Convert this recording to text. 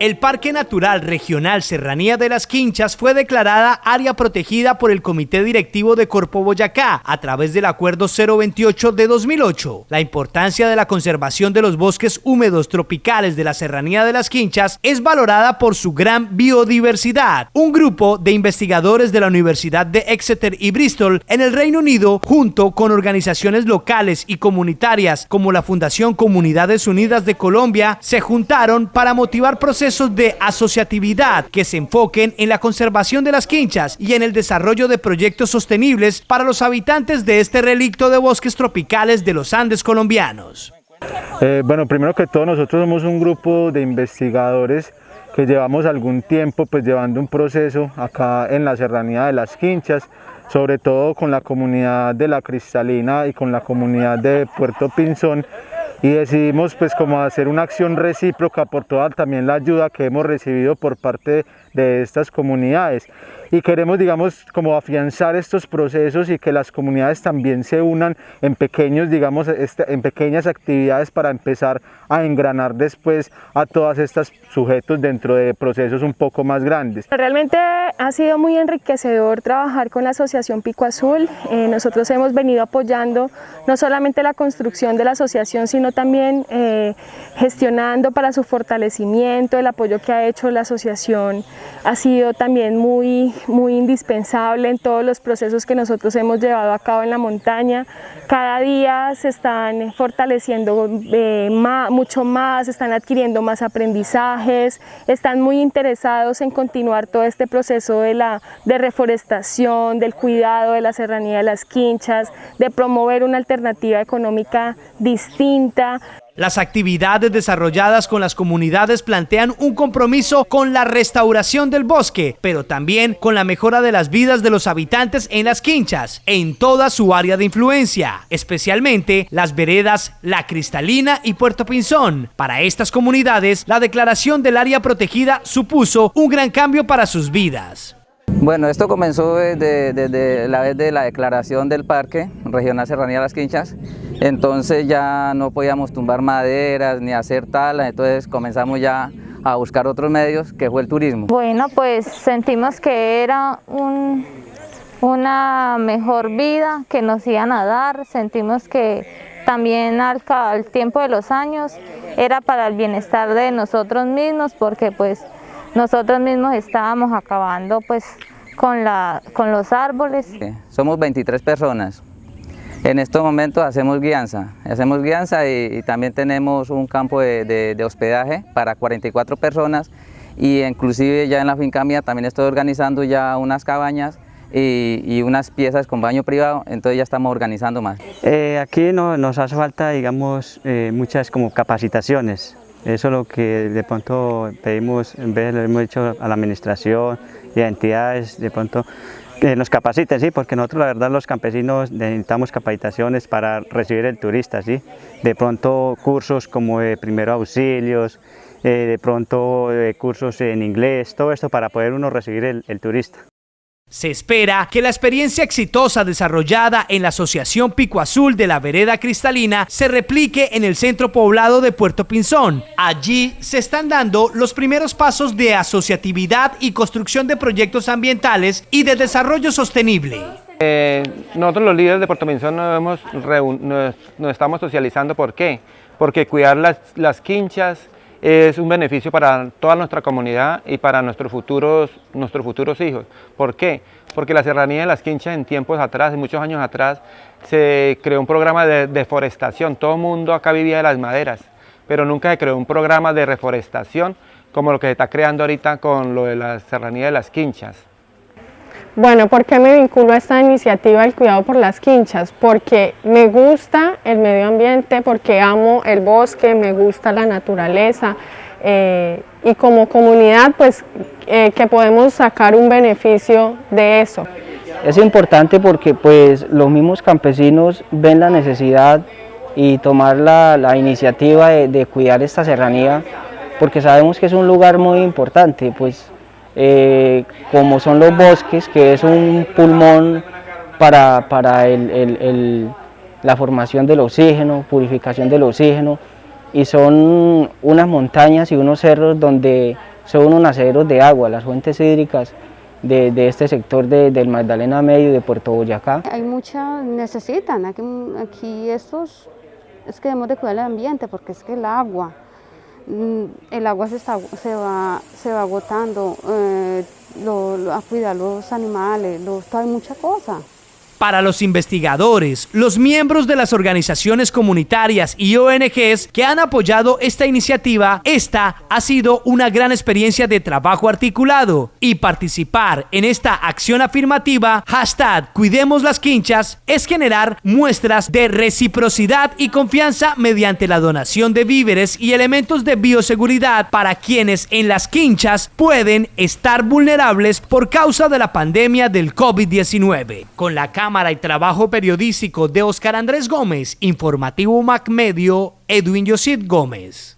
El Parque Natural Regional Serranía de las Quinchas fue declarada área protegida por el Comité Directivo de Corpo Boyacá a través del Acuerdo 028 de 2008. La importancia de la conservación de los bosques húmedos tropicales de la Serranía de las Quinchas es valorada por su gran biodiversidad. Un grupo de investigadores de la Universidad de Exeter y Bristol en el Reino Unido, junto con organizaciones locales y comunitarias como la Fundación Comunidades Unidas de Colombia, se juntaron para motivar procesos de asociatividad que se enfoquen en la conservación de las quinchas y en el desarrollo de proyectos sostenibles para los habitantes de este relicto de bosques tropicales de los Andes colombianos. Bueno, primero que todo, nosotros somos un grupo de investigadores que llevamos algún tiempo llevando un proceso acá en la Serranía de las Quinchas, sobre todo con la comunidad de La Cristalina y con la comunidad de Puerto Pinzón, y decidimos como hacer una acción recíproca por toda también la ayuda que hemos recibido por parte de estas comunidades, y queremos, digamos, como afianzar estos procesos y que las comunidades también se unan en pequeños, digamos, en pequeñas actividades para empezar a engranar después a todas estas sujetos dentro de procesos un poco más grandes. Realmente ha sido muy enriquecedor trabajar con la Asociación Pico Azul. Nosotros hemos venido apoyando no solamente la construcción de la asociación, sino también gestionando para su fortalecimiento. El apoyo que ha hecho la asociación ha sido también muy indispensable en todos los procesos que nosotros hemos llevado a cabo en la montaña. Cada día se están fortaleciendo mucho más, están adquiriendo más aprendizajes, están muy interesados en continuar todo este proceso de reforestación, del cuidado de la Serranía de las Quinchas, de promover una alternativa económica distinta. Las actividades desarrolladas con las comunidades plantean un compromiso con la restauración del bosque, pero también con la mejora de las vidas de los habitantes en las quinchas, en toda su área de influencia, especialmente las veredas La Cristalina y Puerto Pinzón. Para estas comunidades, la declaración del área protegida supuso un gran cambio para sus vidas. Bueno, esto comenzó desde la vez de la declaración del Parque Regional Serranía de las Quinchas. Entonces ya no podíamos tumbar maderas ni hacer talas, entonces comenzamos ya a buscar otros medios, que fue el turismo. Bueno, pues sentimos que era una mejor vida que nos iban a dar, sentimos que también al tiempo de los años era para el bienestar de nosotros mismos, porque pues nosotros mismos estábamos acabando pues con los árboles. Somos 23 personas. En estos momentos hacemos guianza y también tenemos un campo de hospedaje para 44 personas, y inclusive ya en la finca mía también estoy organizando ya unas cabañas y unas piezas con baño privado, entonces ya estamos organizando más. Aquí nos hace falta, digamos, muchas como capacitaciones. Eso es lo que de pronto pedimos, en vez le hemos dicho a la administración y a entidades, de pronto que nos capaciten, ¿sí? Porque nosotros la verdad los campesinos necesitamos capacitaciones para recibir el turista, ¿sí? De pronto cursos como de primeros auxilios, de pronto cursos en inglés, todo esto para poder uno recibir el turista. Se espera que la experiencia exitosa desarrollada en la Asociación Pico Azul de la Vereda Cristalina se replique en el centro poblado de Puerto Pinzón. Allí se están dando los primeros pasos de asociatividad y construcción de proyectos ambientales y de desarrollo sostenible. Nosotros los líderes de Puerto Pinzón nos estamos socializando. ¿Por qué? Porque cuidar las quinchas es un beneficio para toda nuestra comunidad y para nuestros futuros hijos. ¿Por qué? Porque la Serranía de las Quinchas en tiempos atrás, en muchos años atrás, se creó un programa de deforestación. Todo el mundo acá vivía de las maderas, pero nunca se creó un programa de reforestación como lo que se está creando ahorita con lo de la Serranía de las Quinchas. Bueno, ¿por qué me vinculo a esta iniciativa del cuidado por las quinchas? Porque me gusta el medio ambiente, porque amo el bosque, me gusta la naturaleza, y como comunidad pues que podemos sacar un beneficio de eso. Es importante porque pues los mismos campesinos ven la necesidad y tomar la iniciativa de cuidar esta serranía, porque sabemos que es un lugar muy importante, pues como son los bosques, que es un pulmón para la formación del oxígeno, purificación del oxígeno, y son unas montañas y unos cerros donde son unos nacederos de agua, las fuentes hídricas de este sector del Magdalena Medio y de Puerto Boyacá. Hay muchas, necesitan, aquí estos, es que debemos de cuidar el ambiente porque es que el agua se va agotando, a cuidar los animales, hay mucha cosa. Para los investigadores, los miembros de las organizaciones comunitarias y ONGs que han apoyado esta iniciativa, esta ha sido una gran experiencia de trabajo articulado y participar en esta acción afirmativa #Cuidemos las Quinchas es generar muestras de reciprocidad y confianza mediante la donación de víveres y elementos de bioseguridad para quienes en las quinchas pueden estar vulnerables por causa de la pandemia del COVID-19. Con la cámara y trabajo periodístico de Oscar Andrés Gómez, Informativo MAC Medio, Edwin Yosit Gómez.